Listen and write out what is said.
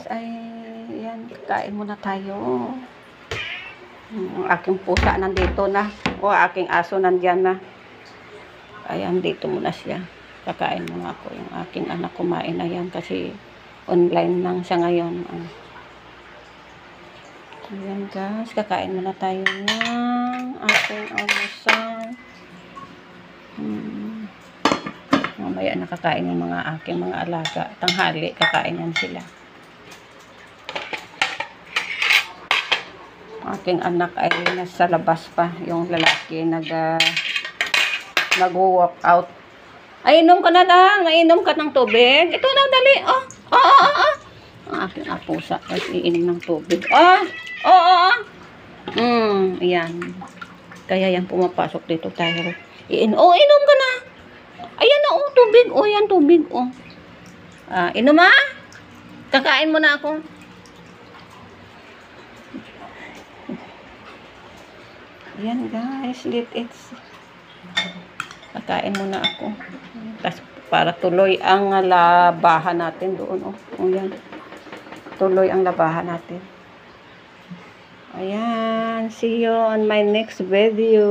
ay yan, kakain muna tayo. Ang aking pusa nandito na. O aking aso nandyan na. Ayan, dito muna siya. Kakain muna ako. Yung aking anak kumain na yan kasi online lang siya ngayon. Ayan guys, kakain muna tayo ng aking almusal. Mamaya nakakain yung mga aking mga alaga. Tanghali, kakain yan sila. Aking anak ay nasa labas pa. Yung lalaki nag-walk out. Ay, inom ka na lang. Mainom ka ng tubig. Ito na, dali. Ang aking apusa ay iinom ng tubig. Ayan. Kaya yan pumapasok dito tayo. Inom ka na. Ayan na, tubig. Yan, tubig. Inom ha? Kakain mo na ako. Ayan guys, kakain muna ako. Tapos para tuloy ang labahan natin doon. Ayan. Tuloy ang labahan natin. Ayan. See you on my next video.